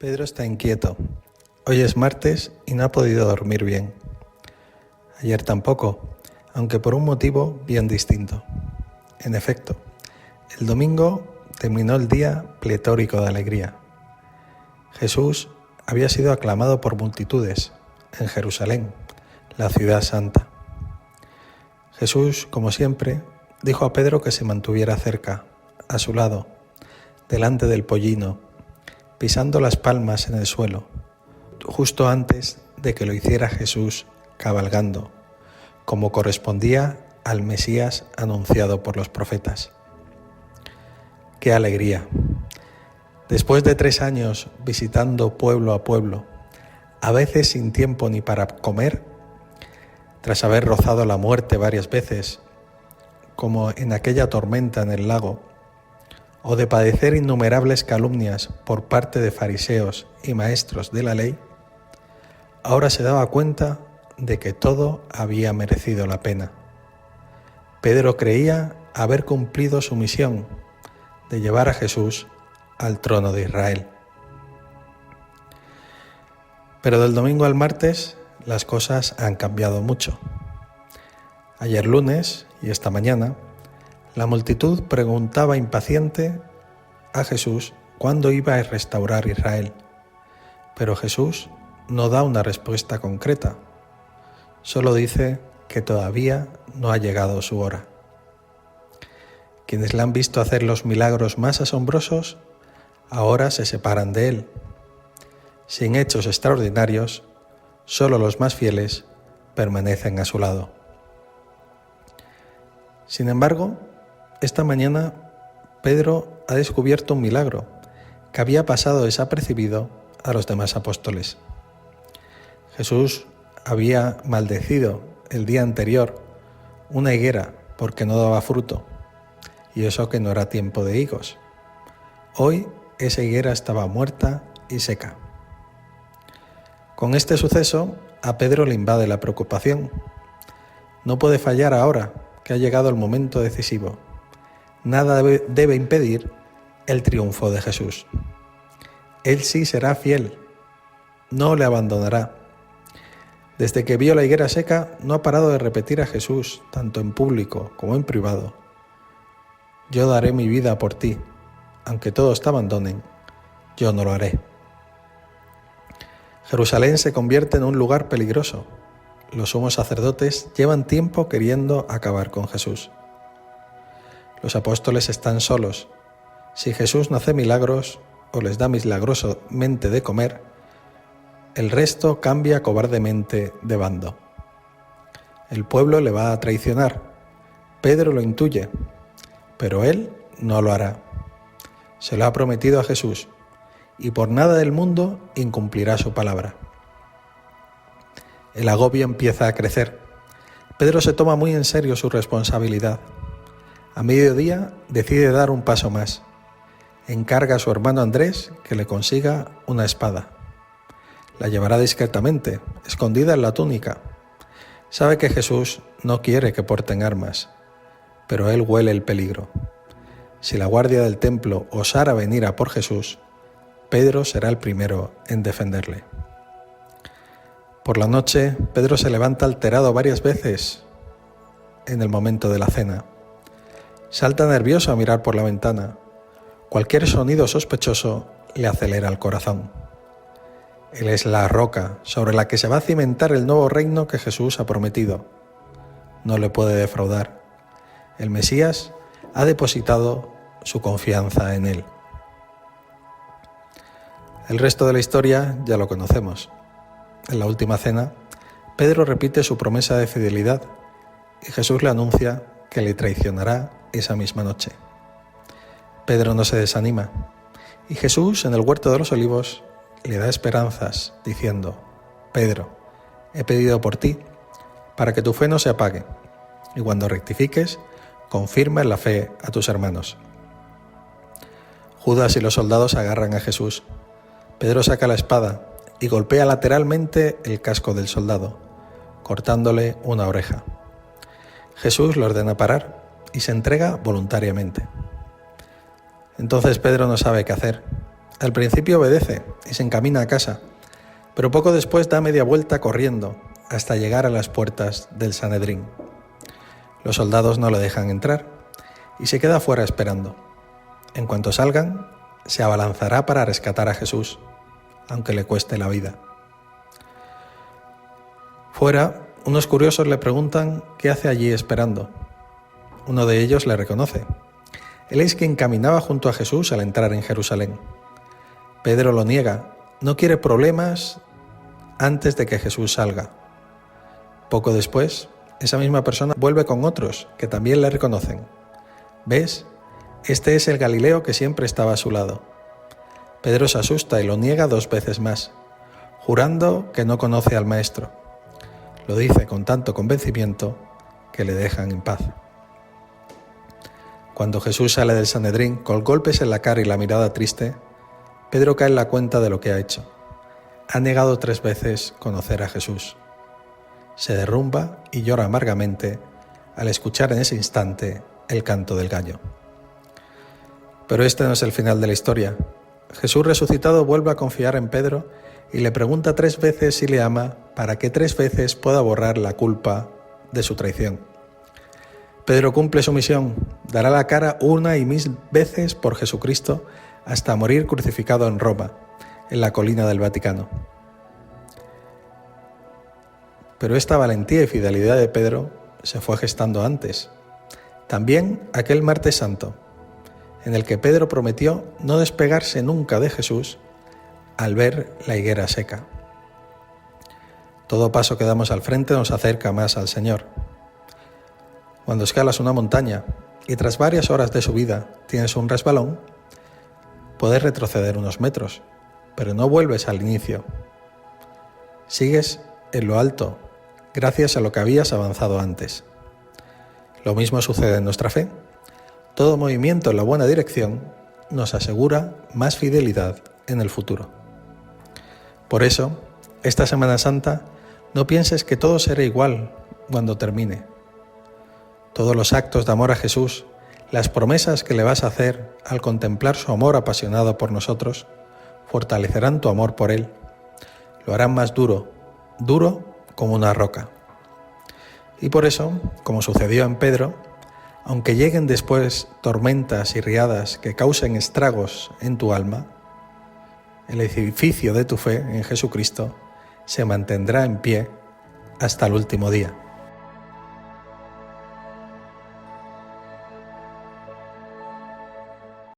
Pedro está inquieto. Hoy es martes y no ha podido dormir bien. Ayer tampoco, aunque por un motivo bien distinto. En efecto, el domingo terminó el día pletórico de alegría. Jesús había sido aclamado por multitudes en Jerusalén, la ciudad santa. Jesús, como siempre, dijo a Pedro que se mantuviera cerca, a su lado, delante del pollino, pisando las palmas en el suelo, justo antes de que lo hiciera Jesús cabalgando, como correspondía al Mesías anunciado por los profetas. ¡Qué alegría! Después de 3 años visitando pueblo a pueblo, a veces sin tiempo ni para comer, tras haber rozado la muerte varias veces, como en aquella tormenta en el lago, o de padecer innumerables calumnias por parte de fariseos y maestros de la ley, ahora se daba cuenta de que todo había merecido la pena. Pedro creía haber cumplido su misión de llevar a Jesús al trono de Israel. Pero del domingo al martes las cosas han cambiado mucho. Ayer lunes y esta mañana, la multitud preguntaba impaciente a Jesús cuándo iba a restaurar Israel. Pero Jesús no da una respuesta concreta, solo dice que todavía no ha llegado su hora. Quienes le han visto hacer los milagros más asombrosos, ahora se separan de él. Sin hechos extraordinarios, solo los más fieles permanecen a su lado. Sin embargo, esta mañana Pedro ha descubierto un milagro que había pasado desapercibido a los demás apóstoles. Jesús había maldecido el día anterior una higuera porque no daba fruto, y eso que no era tiempo de higos. Hoy esa higuera estaba muerta y seca. Con este suceso a Pedro le invade la preocupación. No puede fallar ahora que ha llegado el momento decisivo. Nada debe impedir el triunfo de Jesús. Él sí será fiel, no le abandonará. Desde que vio la higuera seca, no ha parado de repetir a Jesús, tanto en público como en privado: yo daré mi vida por ti, aunque todos te abandonen, yo no lo haré. Jerusalén se convierte en un lugar peligroso. Los sumos sacerdotes llevan tiempo queriendo acabar con Jesús. Los apóstoles están solos. Si Jesús no hace milagros o les da milagrosamente de comer, el resto cambia cobardemente de bando. El pueblo le va a traicionar. Pedro lo intuye, pero él no lo hará. Se lo ha prometido a Jesús y por nada del mundo incumplirá su palabra. El agobio empieza a crecer. Pedro se toma muy en serio su responsabilidad. A mediodía decide dar un paso más. Encarga a su hermano Andrés que le consiga una espada. La llevará discretamente, escondida en la túnica. Sabe que Jesús no quiere que porten armas, pero él huele el peligro. Si la guardia del templo osara venir a por Jesús, Pedro será el primero en defenderle. Por la noche, Pedro se levanta alterado varias veces en el momento de la cena. Salta nervioso a mirar por la ventana. Cualquier sonido sospechoso le acelera el corazón. Él es la roca sobre la que se va a cimentar el nuevo reino que Jesús ha prometido. No le puede defraudar. El Mesías ha depositado su confianza en él. El resto de la historia ya lo conocemos. En la última cena, Pedro repite su promesa de fidelidad y Jesús le anuncia que le traicionará esa misma noche. Pedro no se desanima y Jesús en el huerto de los olivos le da esperanzas diciendo: Pedro, he pedido por ti para que tu fe no se apague y cuando rectifiques, confirma en la fe a tus hermanos. Judas y los soldados agarran a Jesús. Pedro saca la espada y golpea lateralmente el casco del soldado, cortándole una oreja. Jesús le ordena parar y se entrega voluntariamente. Entonces Pedro no sabe qué hacer Al principio obedece y se encamina a casa, pero poco después da media vuelta corriendo hasta llegar a las puertas del Sanedrín. Los soldados no lo dejan entrar y se queda fuera esperando. En cuanto salgan, se abalanzará para rescatar a Jesús, aunque le cueste la vida. Fuera, unos curiosos le preguntan qué hace allí esperando. Uno de ellos le reconoce. Él es quien caminaba junto a Jesús al entrar en Jerusalén. Pedro lo niega, no quiere problemas antes de que Jesús salga. Poco después, esa misma persona vuelve con otros que también le reconocen. ¿Ves? Este es el Galileo que siempre estaba a su lado. Pedro se asusta y lo niega 2 veces más, jurando que no conoce al Maestro. Lo dice con tanto convencimiento que le dejan en paz. Cuando Jesús sale del Sanedrín con golpes en la cara y la mirada triste, Pedro cae en la cuenta de lo que ha hecho. Ha negado 3 veces conocer a Jesús. Se derrumba y llora amargamente al escuchar en ese instante el canto del gallo. Pero este no es el final de la historia. Jesús resucitado vuelve a confiar en Pedro y le pregunta 3 veces si le ama para que 3 veces pueda borrar la culpa de su traición. Pedro cumple su misión, dará la cara 1 y 1000 veces por Jesucristo hasta morir crucificado en Roma, en la colina del Vaticano. Pero esta valentía y fidelidad de Pedro se fue gestando antes. También aquel martes santo, en el que Pedro prometió no despegarse nunca de Jesús al ver la higuera seca. Todo paso que damos al frente nos acerca más al Señor. Cuando escalas una montaña y tras varias horas de subida tienes un resbalón, puedes retroceder unos metros, pero no vuelves al inicio. Sigues en lo alto, gracias a lo que habías avanzado antes. Lo mismo sucede en nuestra fe. Todo movimiento en la buena dirección nos asegura más fidelidad en el futuro. Por eso, esta Semana Santa, no pienses que todo será igual cuando termine. Todos los actos de amor a Jesús, las promesas que le vas a hacer al contemplar su amor apasionado por nosotros, fortalecerán tu amor por Él. Lo harán más duro como una roca. Y por eso, como sucedió en Pedro, aunque lleguen después tormentas y riadas que causen estragos en tu alma, el edificio de tu fe en Jesucristo se mantendrá en pie hasta el último día.